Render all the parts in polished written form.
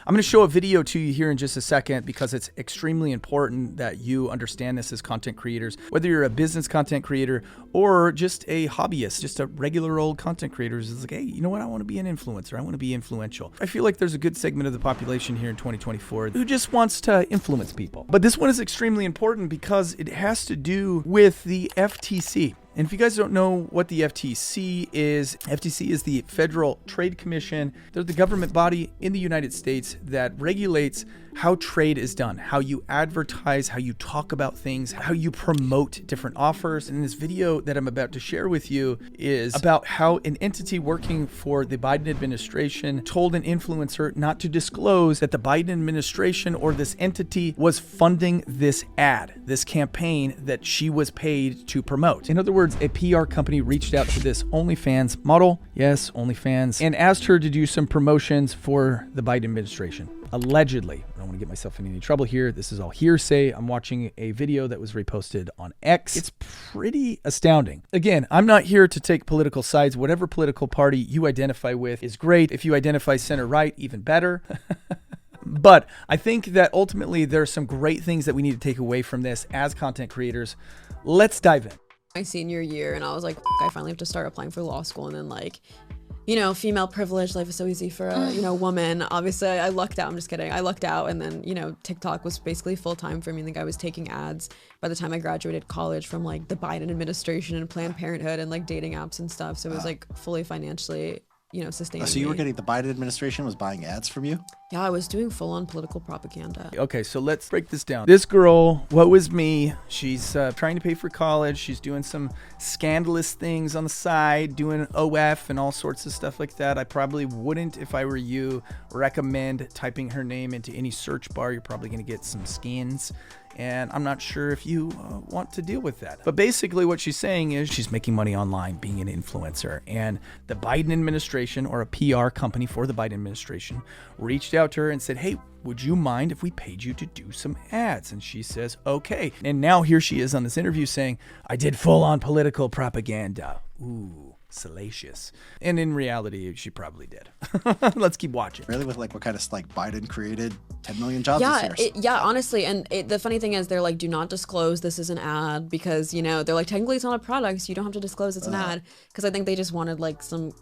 I'm going to show a video to you here in just a second because it's extremely important that you understand this as content creators. Whether you're a business content creator or just a hobbyist, just a regular old content creator who's like, hey, you know what? I want to be an influencer. I want to be influential. I feel like there's a good segment of the population here in 2024 who just wants to influence people. But this one is extremely important because it has to do with the FTC. And if you guys don't know what the FTC is the Federal Trade Commission. They're the government body in the United States that regulates how trade is done, how you advertise, how you talk about things, how you promote different offers. And this video that I'm about to share with you is about how an entity working for the Biden administration told an influencer not to disclose that the Biden administration or this entity was funding this ad, this campaign that she was paid to promote. In other words, a PR company reached out to this OnlyFans model, yes, OnlyFans, and asked her to do some promotions for the Biden administration. Allegedly. I don't want to get myself in any trouble here. This is all hearsay. I'm watching a video that was reposted on X. It's pretty astounding. Again, I'm not here to take political sides. Whatever political party you identify with is great. If you identify center-right, even better. But I think that ultimately there are some great things that we need to take away from this as content creators. Let's dive in. My senior year, and I was like, I finally have to start applying for law school. And then, like, you know, female privilege, life is so easy for a, woman. Obviously, I lucked out. I'm just kidding. I lucked out. And then, TikTok was basically full time for me. I think I was taking ads by the time I graduated college from like the Biden administration and Planned Parenthood and like dating apps and stuff. So it was like fully financially, sustaining. So you were getting, the Biden administration was buying ads from you? Yeah, I was doing full on political propaganda. Okay, so let's break this down. This girl, what was me? She's trying to pay for college. She's doing some scandalous things on the side, doing OF and all sorts of stuff like that. I probably wouldn't, if I were you, recommend typing her name into any search bar. You're probably going to get some skins. And I'm not sure if you want to deal with that. But basically what she's saying is she's making money online being an influencer. And the Biden administration, or a PR company for the Biden administration, reached out to her and said, hey, would you mind if we paid you to do some ads? And she says, okay. And now here she is on this interview saying, I did full on political propaganda. Ooh. Salacious. And in reality, she probably did. Let's keep watching. Really? With like what kind of like Biden created 10 million jobs this year? Honestly. And the funny thing is they're like, do not disclose this is an ad because, they're like, technically it's not a product. So you don't have to disclose it's an ad. Because I think they just wanted like some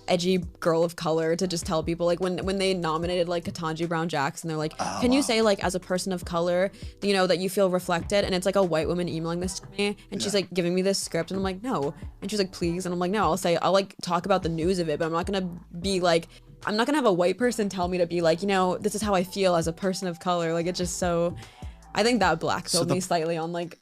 edgy girl of color to just tell people, like when they nominated like Ketanji Brown Jackson, they're like, can you say like as a person of color, that you feel reflected? And it's like a white woman emailing this to me, and she's like giving me this script, and I'm like, no. And she's like, please. And I'm like, no, I'll like talk about the news of it, but I'm not gonna be like, I'm not gonna have a white person tell me to be like, this is how I feel as a person of color. Like, it's just so, I think that black pilled me slightly on like,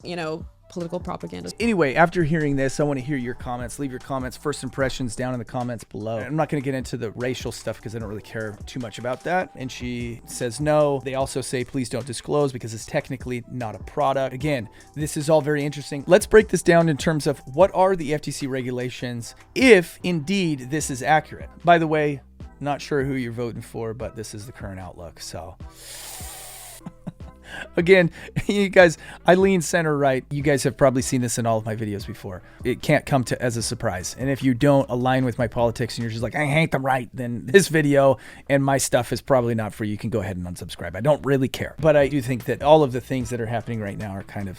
political propaganda. Anyway, after hearing this, I want to hear your comments. Leave your comments, first impressions down in the comments below. I'm not going to get into the racial stuff because I don't really care too much about that. And she says no. They also say, please don't disclose because it's technically not a product. Again, this is all very interesting. Let's break this down in terms of what are the FTC regulations if indeed this is accurate. By the way, not sure who you're voting for, but this is the current outlook. So again, you guys, I lean center right. You guys have probably seen this in all of my videos before. It can't come as a surprise. And if you don't align with my politics and you're just like, I hate the right, then this video and my stuff is probably not for you. You can go ahead and unsubscribe. I don't really care. But I do think that all of the things that are happening right now are kind of,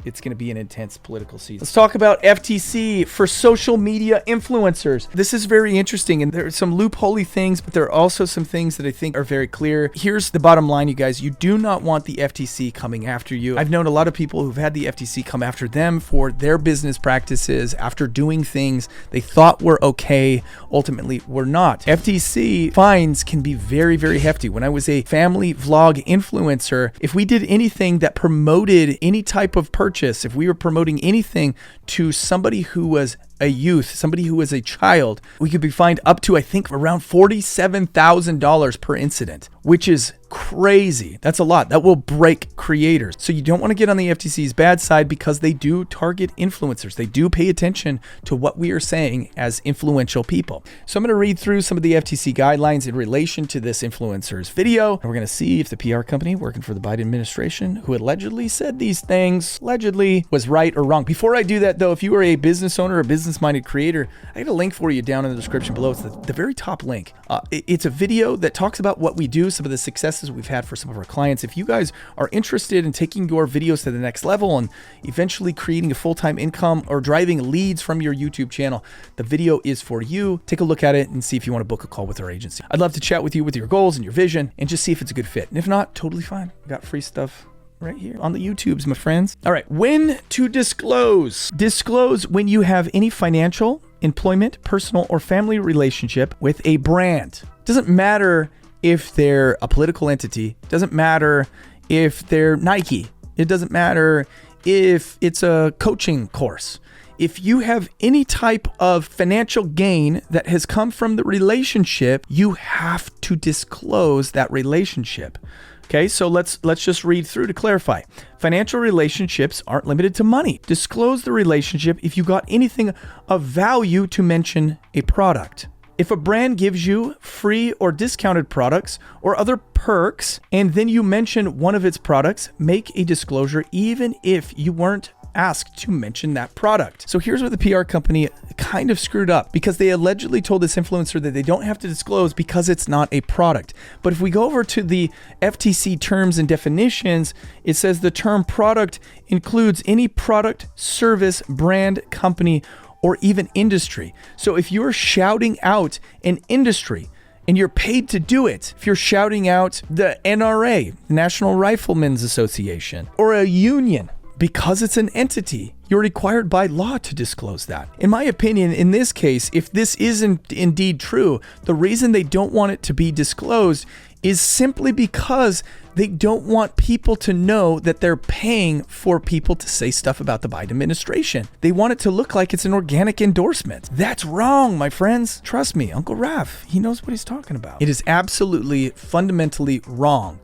it's going to be an intense political season. Let's talk about FTC for social media influencers. This is very interesting. And there are some loopholey things, but there are also some things that I think are very clear. Here's the bottom line, you guys. You do not want the FTC coming after you. I've known a lot of people who've had the FTC come after them for their business practices after doing things they thought were okay, ultimately were not. FTC fines can be very, very hefty. When I was a family vlog influencer, if we did anything that promoted any type of purchase, if we were promoting anything to somebody who was a youth, somebody who was a child, we could be fined up to, I think, around $47,000 per incident, which is crazy. That's a lot. That will break creators. So you don't want to get on the FTC's bad side because they do target influencers. They do pay attention to what we are saying as influential people. So I'm going to read through some of the FTC guidelines in relation to this influencer's video. And we're going to see if the PR company working for the Biden administration, who allegedly said these things, allegedly was right or wrong. Before I do that, though, if you are a business owner or business business-minded creator, I got a link for you down in the description below. It's the very top link. It's a video that talks about what we do, some of the successes we've had for some of our clients. If you guys are interested in taking your videos to the next level and eventually creating a full-time income or driving leads from your YouTube channel, the video is for you. Take a look at it and see if you want to book a call with our agency. I'd love to chat with you with your goals and your vision and just see if it's a good fit. And if not, totally fine. We got free stuff right here on the YouTubes, my friends. All right, when to disclose. Disclose when you have any financial, employment, personal, or family relationship with a brand. Doesn't matter if they're a political entity. Doesn't matter if they're Nike. It doesn't matter if it's a coaching course. If you have any type of financial gain that has come from the relationship, you have to disclose that relationship. Okay, so let's just read through to clarify. Financial relationships aren't limited to money. Disclose the relationship if you got anything of value to mention a product. If a brand gives you free or discounted products or other perks, and then you mention one of its products, make a disclosure even if you weren't asked to mention that product. So here's where the PR company kind of screwed up, because they allegedly told this influencer that they don't have to disclose because it's not a product. But if we go over to the FTC terms and definitions, it says the term product includes any product, service, brand, company, or even industry. So if you're shouting out an industry and you're paid to do it, if you're shouting out the NRA, National Riflemen's Association, or a union, because it's an entity, you're required by law to disclose that. In my opinion, in this case, if this isn't indeed true, the reason they don't want it to be disclosed is simply because they don't want people to know that they're paying for people to say stuff about the Biden administration. They want it to look like it's an organic endorsement. That's wrong, my friends. Trust me, Uncle Raph, he knows what he's talking about. It is absolutely fundamentally wrong.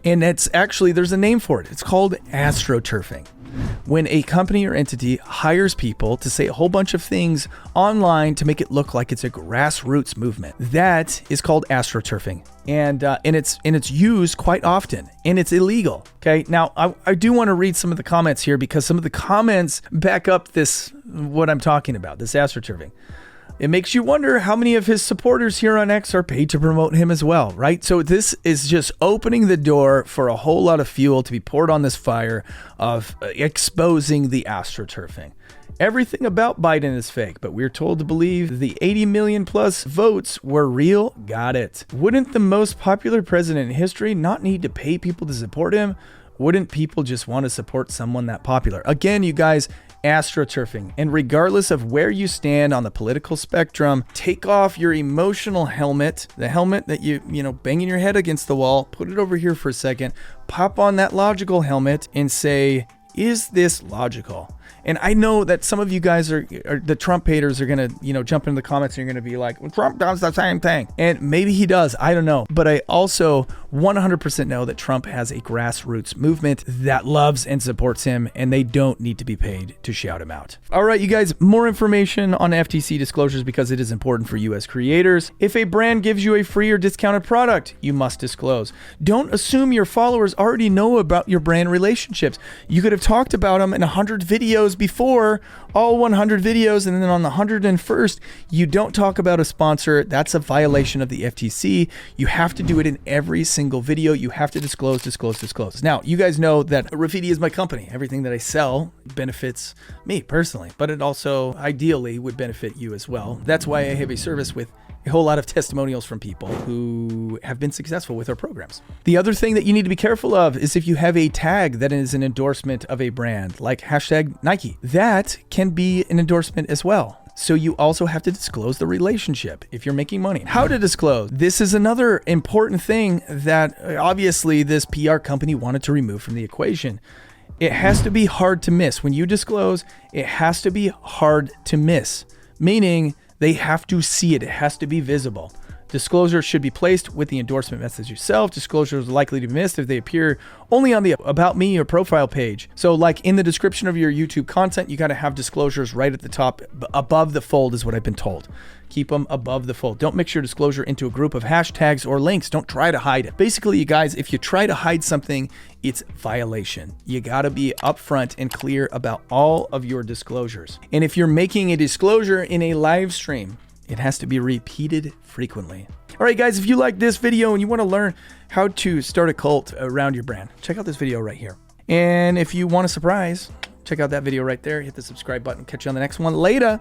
And it's actually, there's a name for it. It's called astroturfing. When a company or entity hires people to say a whole bunch of things online to make it look like it's a grassroots movement, that is called astroturfing. And it's used quite often, and it's illegal. Okay, now I do want to read some of the comments here, because some of the comments back up this, what I'm talking about, this astroturfing. It makes you wonder how many of his supporters here on X are paid to promote him as well, right? So this is just opening the door for a whole lot of fuel to be poured on this fire of exposing the astroturfing. Everything about Biden is fake, but we're told to believe the 80 million plus votes were real. Got it. Wouldn't the most popular president in history not need to pay people to support him? Wouldn't people just want to support someone that popular? Again, you guys, astroturfing. And regardless of where you stand on the political spectrum, take off your emotional helmet, the helmet that you banging your head against the wall, put it over here for a second, pop on that logical helmet and say, is this logical? And I know that some of you guys are the Trump haters are going to, jump into the comments and you're going to be like, well, Trump does the same thing. And maybe he does. I don't know. But I also 100% know that Trump has a grassroots movement that loves and supports him, and they don't need to be paid to shout him out. All right, you guys, more information on FTC disclosures because it is important for you as creators. If a brand gives you a free or discounted product, you must disclose. Don't assume your followers already know about your brand relationships. You could have talked about them in 100 videos before, all 100 videos, and then on the 101st, you don't talk about a sponsor. That's a violation of the FTC. You have to do it in every single video. You have to disclose. Now, you guys know that Graffiti is my company. Everything that I sell benefits me personally, but it also ideally would benefit you as well. That's why I have a service with a whole lot of testimonials from people who have been successful with our programs. The other thing that you need to be careful of is if you have a tag that is an endorsement of a brand, like hashtag Nike, that can be an endorsement as well. So you also have to disclose the relationship if you're making money. How to disclose? This is another important thing that obviously this PR company wanted to remove from the equation. It has to be hard to miss. When you disclose, it has to be hard to miss, meaning they have to see it. It has to be visible. Disclosure should be placed with the endorsement message itself. Disclosures are likely to be missed if they appear only on the About Me or profile page. So like in the description of your YouTube content, you got to have disclosures right at the top. Above the fold is what I've been told. Keep them above the fold. Don't mix your disclosure into a group of hashtags or links. Don't try to hide it. Basically, you guys, if you try to hide something, it's violation. You got to be upfront and clear about all of your disclosures. And if you're making a disclosure in a live stream, it has to be repeated frequently. All right, guys, if you like this video and you want to learn how to start a cult around your brand, check out this video right here. And if you want a surprise, check out that video right there. Hit the subscribe button. Catch you on the next one. Later.